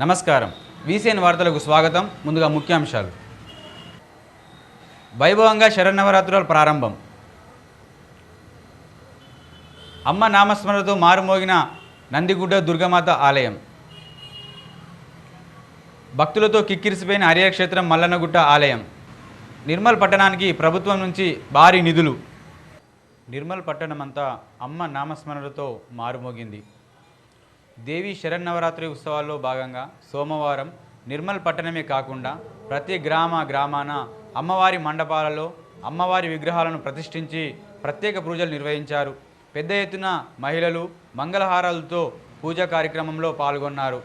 నమస్కారం వీసీఎన్ వార్తలకు స్వాగతం. ముందుగా ముఖ్యాంశాలు. వైభవంగా శరన్నవరాత్రుల ప్రారంభం. అమ్మ నామస్మరణతో మారుమోగిన నందిగుడ్డ దుర్గమాత ఆలయం. భక్తులతో కిక్కిరిసిపోయిన హరిహరక్షేత్రం మల్లన్నగుట్ట ఆలయం. నిర్మల్ పట్టణానికి ప్రభుత్వం నుంచి భారీ నిధులు. నిర్మల్ పట్టణమంతా అమ్మ నామస్మరణతో మారుమోగింది. దేవి శరన్నవరాత్రి ఉత్సవాల్లో భాగంగా సోమవారం నిర్మల్ పట్టణమే కాకుండా ప్రతి గ్రామాన అమ్మవారి మండపాలలో అమ్మవారి విగ్రహాలను ప్రతిష్ఠించి ప్రత్యేక పూజలు నిర్వహించారు. పెద్ద ఎత్తున మహిళలు మంగళహారాలతో పూజా కార్యక్రమంలో పాల్గొన్నారు.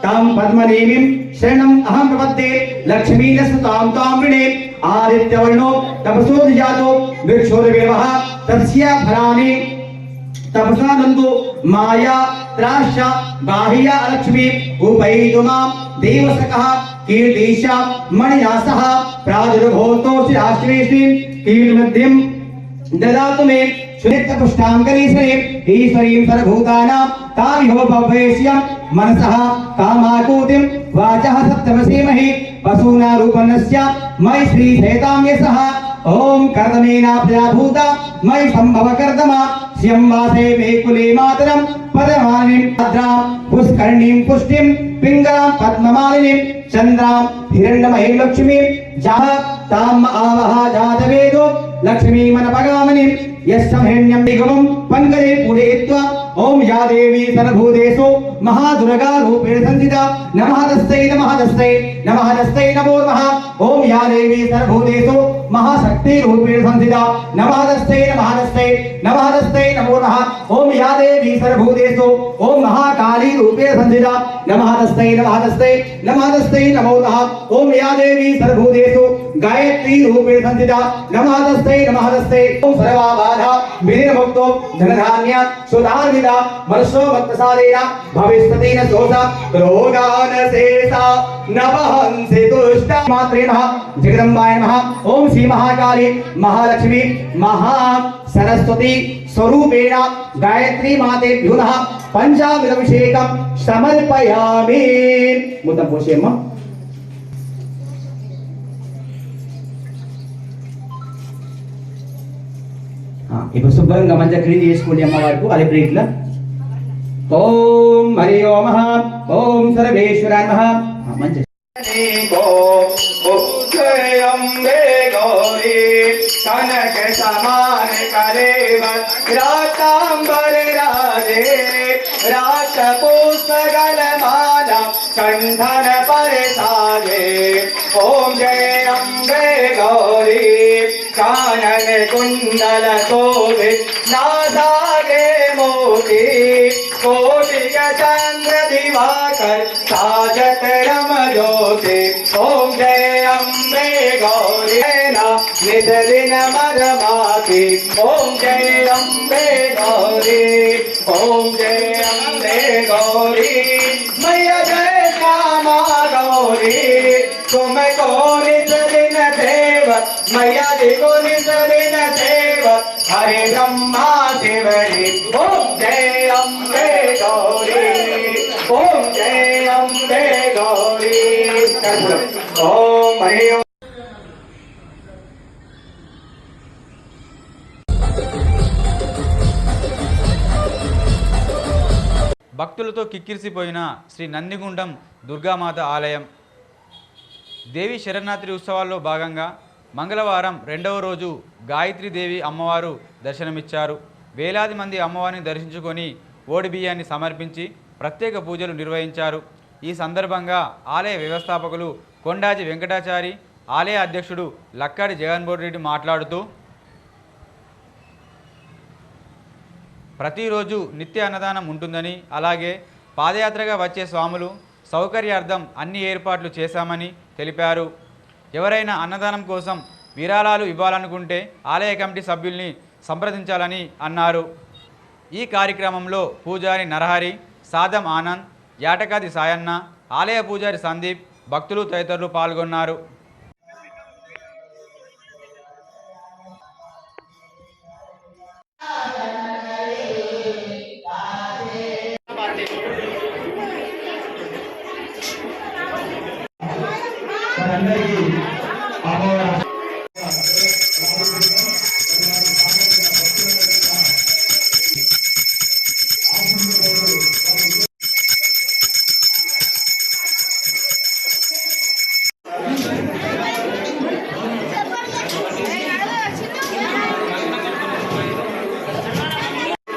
तां पद्मनेमिं शरणं अहं प्रपद्ये लक्ष्मीनस्तुतां तां वृणे आदित्यवर्णो तपसोऽधिजातो वृक्षोरवेवः तस्य फलानि तपसा नन्दो माया त्राश्च बाह्या लक्ष्मी उपैतुमां देवसकः कीर्तिशा मणिनासः प्रादुर्भूतो श्रीराष्ट्रेष्टिं कीर्तिमध्यं ददातु मे सुनित्यपुष्टाङ्गलीश्वरे ईश्वरीं सर्वभूतानां तामिहो भवेश्यं मनसः कामाकूतिं वाचः सप्तमसेमहि पशूना रूपन्नस्य मयि श्री सैताम्यसः ओम कर्दमेना प्रजाभूता मयि संभव कर्दमा स्यंवासे मे कुले मातरं पदमालिनीं भद्रां पुष्कर्णीं पुष्टिं पिंगलां पद्ममालिनीं चंद्रां हिरण्मयीं लक्ष्मीं जाः ताम् आवह जातवेदो लक्ष्मीमनपगामिनीं यस्समहिरण्यं निगमं पङ्कजे पूजयित्वा ओम या देवी सर्वभूतेषु महादुर्गा रूपेण संस्थिता नमः तस्यै नमो नमः ओम या देवी सर्वभूतेषु महाशक्ति रूपेण संस्थिता नमः तस्यै नमो नमः ओम या देवी सर्वभूतेषु ओम महाकाली रूपेण संस्थिता नमः तस्यै नमो नमः ओम या देवी सर्वभूतेषु गायत्री रूपेण संस्थिता नमः तस्यै ओम सर्वाबाधा विनिर्मुक्तो धनधान्य सुधार्मिता मनसो मत्प्रसादेन भविष्यतेन सोसा रोगानशेषा नवहंसि तुष्टा मात्रे नमः जगदम्बाय नमः ओम श्री महाकाली महालक्ष्मी महा सरस्वती स्वरूपेण गायत्री मातेभ्यो नमः पंचामृताभिषेकं समर्पयामि. मुद्दं पोषयम्मा. ఇప్పుడు శుభ్రంగా మంచిగా క్లీన్ చేసుకోండి అమ్మవారికి. అదే ప్లేట్ల ఓం హరి ఓం ఓం సర్వేశ్వరాయ నమః. మంచి కనక సమాన కలేవత్ రాతాంబర రాజే రాత పుస్తకల మాల కంఠన పరిసాదే ఓం జయ అంబే గౌరీ कानन कुंडल शोभित नासागे मोती कोटिक चंद्र दिवाकर साजत रम ज्योति ओम जय अम्बे गौरी निज दिन मरमाती ओम जय अम्बे गौरी ओम जय अम्बे गौरी मैया जय श्यामा गौरी तुम कौन दिन देव मैया देखो निजरिन देव हरे ब्रह्मा शिवरी ओम जय अम्बे गौरी ओम जय अम्बे गौरी ओम हरि ओम. భక్తులతో కిక్కిరిసిపోయిన శ్రీ నందిగుండం దుర్గామాత ఆలయం. దేవి శరన్నవరాత్రి ఉత్సవాల్లో భాగంగా మంగళవారం రెండవ రోజు గాయత్రీదేవి అమ్మవారు దర్శనమిచ్చారు. వేలాది మంది అమ్మవారిని దర్శించుకొని ఓడి బియ్యాన్ని సమర్పించి ప్రత్యేక పూజలు నిర్వహించారు. ఈ సందర్భంగా ఆలయ వ్యవస్థాపకులు కొండాజి వెంకటాచారి, ఆలయ అధ్యక్షుడు లక్కాడి జగన్మోహన్ రెడ్డి మాట్లాడుతూ ప్రతిరోజు నిత్య అన్నదానం ఉంటుందని, అలాగే పాదయాత్రగా వచ్చే స్వాములు సౌకర్యార్థం అన్ని ఏర్పాట్లు చేశామని తెలిపారు. ఎవరైనా అన్నదానం కోసం విరాళాలు ఇవ్వాలనుకుంటే ఆలయ కమిటీ సభ్యుల్ని సంప్రదించాలని అన్నారు. ఈ కార్యక్రమంలో పూజారి నరహరి, సాదం ఆనంద్, యాటకాది సాయన్న, ఆలయ పూజారి సందీప్, భక్తులు తదితరులు పాల్గొన్నారు.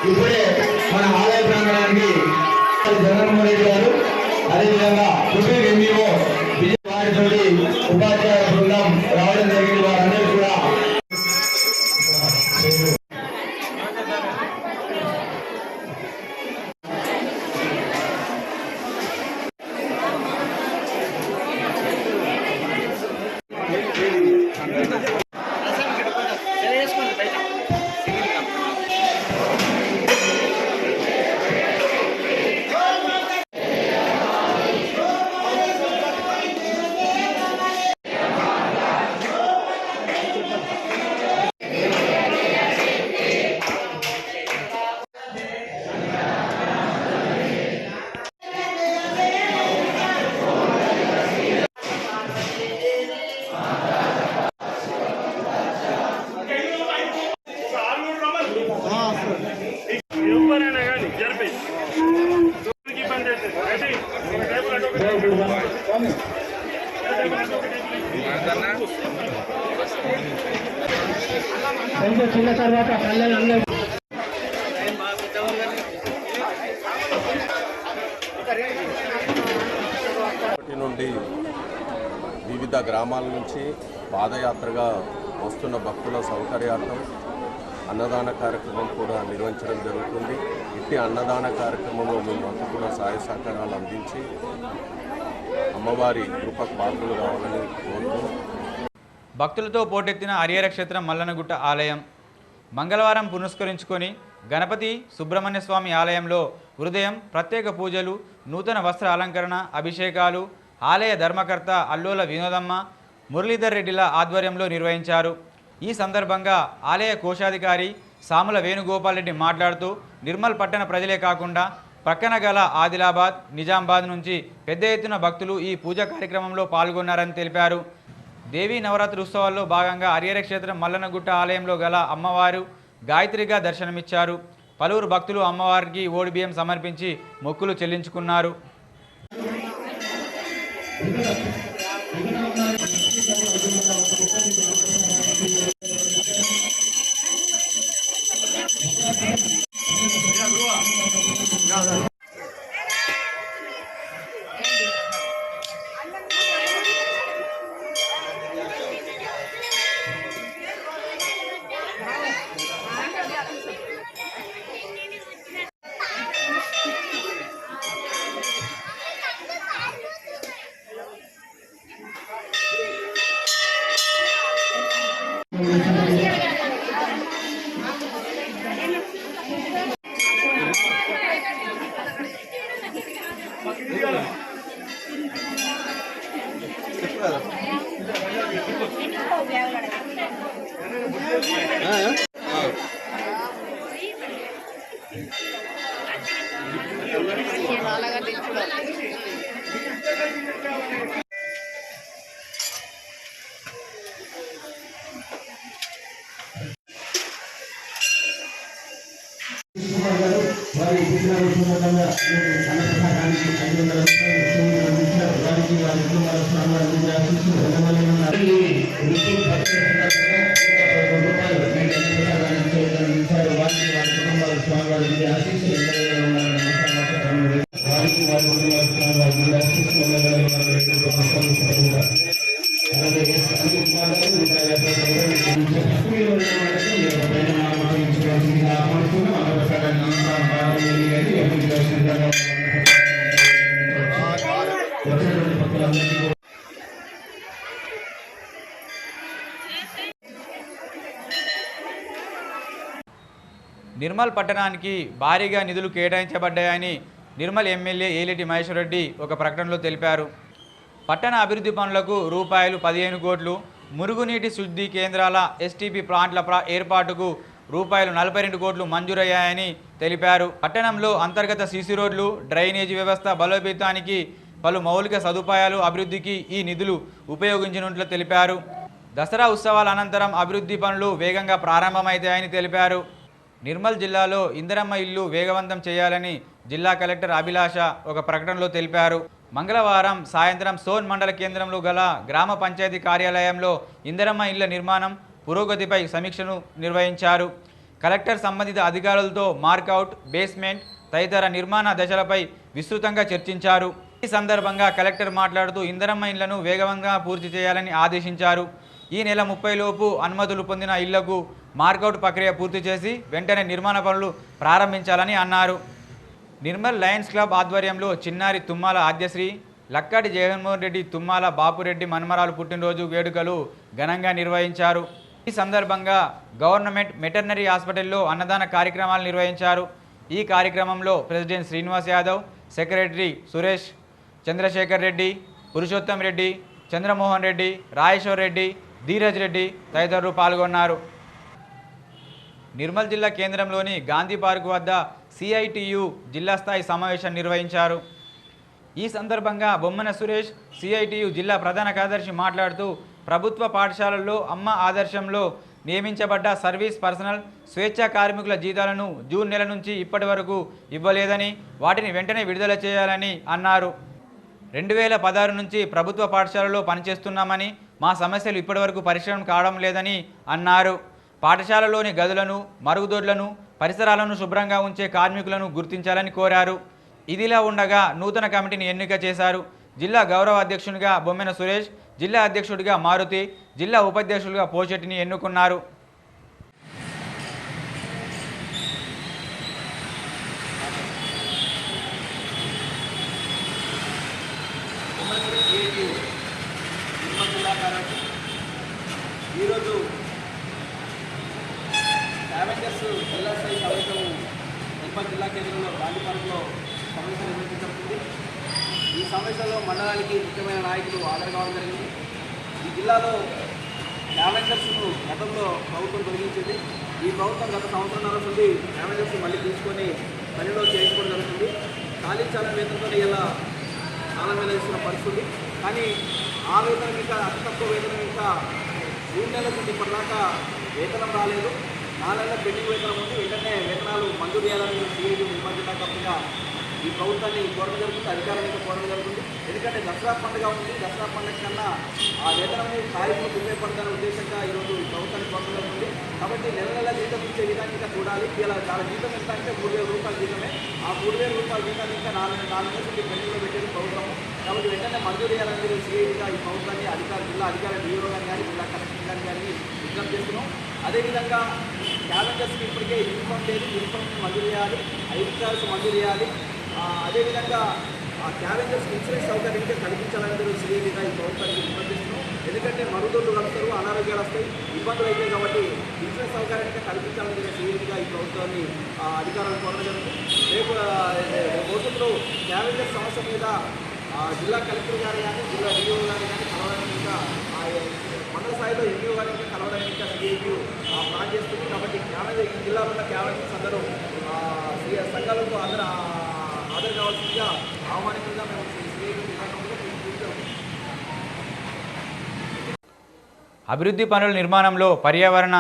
ఇప్పుడే మన ఆలయ ప్రాంగణానికి జగన్మోహన్ రెడ్డి గారు, అదేవిధంగా ఎంఈఓ వారితోటి ఉపాధ్యాయ బృందం రావడం జరిగింది. వారందరూ కూడా చిన్న తర్వాత నుండి వివిధ గ్రామాల నుంచి పాదయాత్రగా వస్తున్న భక్తుల సౌకర్యార్థం అన్నదాన కార్యక్రమం కూడా నిర్వహించడం జరుగుతుంది. ఇట్టి అన్నదాన కార్యక్రమంలో మేమంతా కూడా సహాయ సహకారాలు అందించి అమ్మవారి కృపకు పాత్రలు కావాలని కోరుతూ భక్తులతో పోటెత్తిన హరిహర క్షేత్రం మల్లనగుట్ట ఆలయం మంగళవారం పురస్కరించుకొని గణపతి సుబ్రహ్మణ్య స్వామి ఆలయంలో ఉదయం ప్రత్యేక పూజలు, నూతన వస్త్ర అలంకరణ, అభిషేకాలు ఆలయ ధర్మకర్త అల్లోల వినోదమ్మ, మురళీధర్ రెడ్డిల ఆధ్వర్యంలో నిర్వహించారు. ఈ సందర్భంగా ఆలయ కోశాధికారి సాముల వేణుగోపాల్ రెడ్డి మాట్లాడుతూ నిర్మల్ పట్టణ ప్రజలే కాకుండా ప్రక్కన గల ఆదిలాబాద్, నిజామాబాద్ నుంచి పెద్ద ఎత్తున భక్తులు ఈ పూజా కార్యక్రమంలో పాల్గొన్నారని తెలిపారు. దేవీ నవరాత్రి ఉత్సవాల్లో భాగంగా హరిహర క్షేత్రం మల్లనగుట్ట ఆలయంలో గల అమ్మవారు గాయత్రిగా దర్శనమిచ్చారు. పలువురు భక్తులు అమ్మవారికి ఓడిబియ్యం సమర్పించి మొక్కులు చెల్లించుకున్నారు. వారి సందర్భంగా అన్నప్రసాదానికి 500 రూపాయలు వారికి వారి కుటుంబాల స్వామి ఆశీస్సులు గారికి ఎంపీ వచ్చినటువంటి భక్తులందరికీ నిర్మల్ పట్టణానికి భారీగా నిధులు కేటాయించబడ్డాయని నిర్మల్ ఎమ్మెల్యే ఏలేటి మహేశ్వర్ రెడ్డి ఒక ప్రకటనలో తెలిపారు. పట్టణ అభివృద్ధి పనులకు రూపాయలు 15 కోట్లు, మురుగునీటి శుద్ధి కేంద్రాల ఎస్టీపీ ప్లాంట్ల ఏర్పాటుకు రూపాయలు 42 కోట్లు మంజూరయ్యాయని తెలిపారు. పట్టణంలో అంతర్గత సీసీ రోడ్లు, డ్రైనేజీ వ్యవస్థ బలోపేతానికి, పలు మౌలిక సదుపాయాలు అభివృద్ధికి ఈ నిధులు ఉపయోగించినట్లు తెలిపారు. దసరా ఉత్సవాల అనంతరం అభివృద్ధి పనులు వేగంగా ప్రారంభమవుతాయని తెలిపారు. నిర్మల్ జిల్లాలో ఇందిరమ్మ ఇల్లు వేగవంతం చేయాలని జిల్లా కలెక్టర్ అభిలాష ఒక ప్రకటనలో తెలిపారు. మంగళవారం సాయంత్రం సోన్ మండల కేంద్రంలో గల గ్రామ పంచాయతీ కార్యాలయంలో ఇందిరమ్మ ఇళ్ల నిర్మాణం పురోగతిపై సమీక్షను నిర్వహించారు. కలెక్టర్ సంబంధిత అధికారులతో మార్కౌట్, బేస్మెంట్ తదితర నిర్మాణ దశలపై విస్తృతంగా చర్చించారు. ఈ సందర్భంగా కలెక్టర్ మాట్లాడుతూ ఇందిరమ్మ ఇళ్లను వేగవంతంగా పూర్తి చేయాలని ఆదేశించారు. ఈ నెల 30 లోపు అనుమతులు పొందిన ఇళ్లకు మార్కౌట్ ప్రక్రియ పూర్తి చేసి వెంటనే నిర్మాణ పనులు ప్రారంభించాలని అన్నారు. నిర్మల్ లయన్స్ క్లబ్ ఆధ్వర్యంలో చిన్నారి తుమ్మాల ఆద్యశ్రీ, లక్కాటి జగన్మోహన్ రెడ్డి తుమ్మాల బాపురెడ్డి మన్మరాలు పుట్టినరోజు వేడుకలు ఘనంగా నిర్వహించారు. ఈ సందర్భంగా గవర్నమెంట్ వెటర్నరీ హాస్పిటల్లో అన్నదాన కార్యక్రమాలు నిర్వహించారు. ఈ కార్యక్రమంలో ప్రెసిడెంట్ శ్రీనివాస్ యాదవ్, సెక్రటరీ సురేష్, చంద్రశేఖర్ రెడ్డి, పురుషోత్తం రెడ్డి, చంద్రమోహన్ రెడ్డి, రాజేశ్వర్ రెడ్డి, ధీరజ్ రెడ్డి తదితరులు పాల్గొన్నారు. నిర్మల్ జిల్లా కేంద్రంలోని గాంధీ పార్క్ వద్ద సిఐటియు జిల్లా స్థాయి సమావేశం నిర్వహించారు. ఈ సందర్భంగా బొమ్మన సురేష్, సిఐటియు జిల్లా ప్రధాన కార్యదర్శి మాట్లాడుతూ ప్రభుత్వ పాఠశాలల్లో అమ్మ ఆదర్శంలో నియమించబడ్డ సర్వీస్ పర్సనల్ స్వేచ్ఛా కార్మికుల జీతాలను జూన్ నెల నుంచి ఇప్పటి వరకు ఇవ్వలేదని, వాటిని వెంటనే విడుదల చేయాలని అన్నారు. 2016 నుంచి ప్రభుత్వ పాఠశాలలో పనిచేస్తున్నామని, మా సమస్యలు ఇప్పటివరకు పరిష్కారం కావడం లేదని అన్నారు. పాఠశాలలోని గదులను, మరుగుదొడ్లను, పరిసరాలను శుభ్రంగా ఉంచే కార్మికులను గుర్తించాలని కోరారు. ఇదిలా ఉండగా నూతన కమిటీని ఎన్నిక చేశారు. జిల్లా గౌరవ అధ్యక్షునిగా బొమ్మెన సురేష్, జిల్లా అధ్యక్షుడిగా మారుతి, జిల్లా ఉపాధ్యక్షుడిగా పోచెట్టిని ఎన్నుకున్నారు. ఈరోజు క్యాబెంజర్స్ జిల్లా స్థాయి సమావేశం నిర్మల్ జిల్లా కేంద్రంలో గాంధీ పార్క్లో సమావేశం నిర్వహించబడుతుంది. ఈ సమావేశంలో మండలానికి ముఖ్యమైన నాయకులు హాజరు కావడం జరిగింది. ఈ జిల్లాలో క్యాబెంజర్స్ను గతంలో ప్రభుత్వం తొలగించింది. ఈ ప్రభుత్వం గత సంవత్సరాల నుండి క్యాబెంజర్స్ మళ్ళీ తీసుకొని పనిలో చేయించుకోవడం జరుగుతుంది. ఖాళీ చాలా వేతనంతో ఇలా చాలా వేల ఇస్తున్న పరిస్థితి, కానీ ఆ వేతనం ఇంకా అతి తక్కువ వేతనం ఇంకా జూన్ నెల నుండి ఇప్పటిదాకా వేతనం రాలేదు. 4 నెలల పెండింగ్ వేతనం ఉంది. వెంటనే వేతనాలు మంజూరు చేయాలని సిఐటి నిర్మల్ జిల్లా కమిటీగా ఈ ప్రభుత్వాన్ని కోరడం జరుగుతుంది, అధికారులను కోరడం జరుగుతుంది. ఎందుకంటే దసరా పండుగ ఉంది. దసరా పండుగ కన్నా ఆ వేతనం కార్యక్రమం ఉపయోగపడుతున్న ఉద్దేశంగా ఈరోజు ఈ ప్రభుత్వాన్ని కోరడం జరుగుతుంది. కాబట్టి నెల నెల జీతం ఇచ్చే విధాన్ని ఇంకా చూడాలి. ఇలా చాలా జీతం ఎంత అంటే 3,000 రూపాయల జీతమే. ఆ 3,000 రూపాయల జీతాన్ని ఇంకా 4 నెలల నుండి పెండింగ్లో పెట్టేది ప్రభుత్వం. కాబట్టి వెంటనే మంజూరు చేయాలని సిఐటిగా ఈ ప్రభుత్వాన్ని జిల్లా అధికార డిఓ గారిని కానీ, జిల్లా కలెక్టర్ గారిని కానీ విజ్ఞప్తి చేస్తున్నాం. అదేవిధంగా క్యాబెంజర్స్కి ఇప్పటికే యూనిఫామ్ లేదు, యూనిఫామ్ని మంజూరు చేయాలి, ఐడి కార్డ్స్ మంజూరు చేయాలి. అదేవిధంగా క్యాబెంజర్స్కి ఇన్సూరెన్స్ సౌకర్యం ఇంకా కల్పించాలని సిఐటిగా ఈ ప్రభుత్వానికి విజ్ఞప్తి చేస్తున్నాం. ఎందుకంటే మరుగుదొడ్లు కలుస్తారు, అనారోగ్యాలు వస్తాయి, ఇబ్బందులు అవుతాయి. కాబట్టి ఇన్సూరెన్స్ సౌకర్యాన్ని కల్పించాలని సిఐటిగా ఈ ప్రభుత్వాన్ని అధికారులను కోరడం జరుగుతుంది. రేపు భవిష్యత్తులో క్యాబెంజర్ సమస్య మీద జిల్లా కలెక్టర్ గారు కానీ, జిల్లా డిఓ గారు కానీ కలవడానికి ఇంకా మండల స్థాయిలో ఎంఈఓ గారి ఇంకా కలవడానికి ఇంకా సిఐటి ప్లాన్ చేస్తుంది. కాబట్టి క్యాబినెట్ ఈ జిల్లాలో ఉన్న క్యాబినెట్స్ అందరూ సంఘాలకు అందరూ హాజరు కావాల్సిందిగా ఆహ్వానితంగా మేము సిఐటి విభాగంలో తీసుకుంటాం. అభివృద్ధి పనుల నిర్మాణంలో పర్యావరణ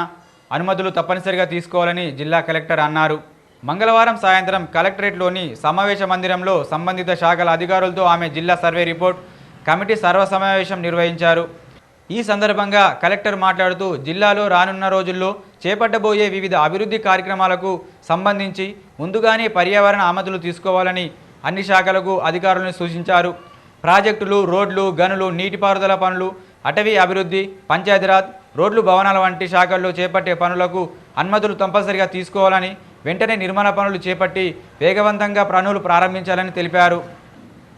అనుమతులు తప్పనిసరిగా తీసుకోవాలని జిల్లా కలెక్టర్ అన్నారు. మంగళవారం సాయంత్రం కలెక్టరేట్లోని సమావేశ మందిరంలో సంబంధిత శాఖల అధికారులతో ఆమె జిల్లా సర్వే రిపోర్ట్ కమిటీ సర్వ సమావేశం నిర్వహించారు. ఈ సందర్భంగా కలెక్టర్ మాట్లాడుతూ జిల్లాలో రానున్న రోజుల్లో చేపట్టబోయే వివిధ అభివృద్ధి కార్యక్రమాలకు సంబంధించి ముందుగానే పర్యావరణ అనుమతులు తీసుకోవాలని అన్ని శాఖలకు అధికారులను సూచించారు. ప్రాజెక్టులు, రోడ్లు, గనులు, నీటిపారుదల పనులు, అటవీ అభివృద్ధి, పంచాయతీరాజ్, రోడ్లు, భవనాల వంటి శాఖల్లో చేపట్టే పనులకు అనుమతులు తప్పనిసరిగా తీసుకోవాలని వెంటనే నిర్మాణ పనులు చేపట్టి వేగవంతంగా పనులు ప్రారంభించాలని తెలిపారు.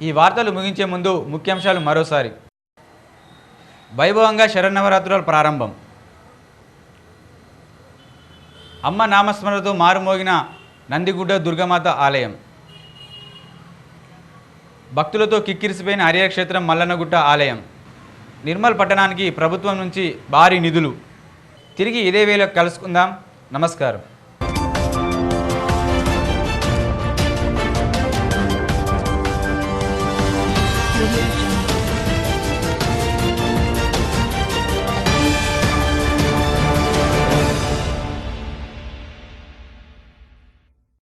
ఈ వార్తలు ముగించే ముందు ముఖ్యాంశాలు మరోసారి. వైభవంగా శరన్నవరాత్రుల ప్రారంభం. అమ్మ నామస్మరణతో మారుమోగిన నందిగుడ్డ దుర్గమాత ఆలయం. భక్తులతో కిక్కిరిసిపోయిన హరిహర క్షేత్రం మల్లన్నగుట్ట ఆలయం. నిర్మల్ పట్టణానికి ప్రభుత్వం నుంచి భారీ నిధులు. తిరిగి ఇదే వేళ కలుసుకుందాం. నమస్కారం.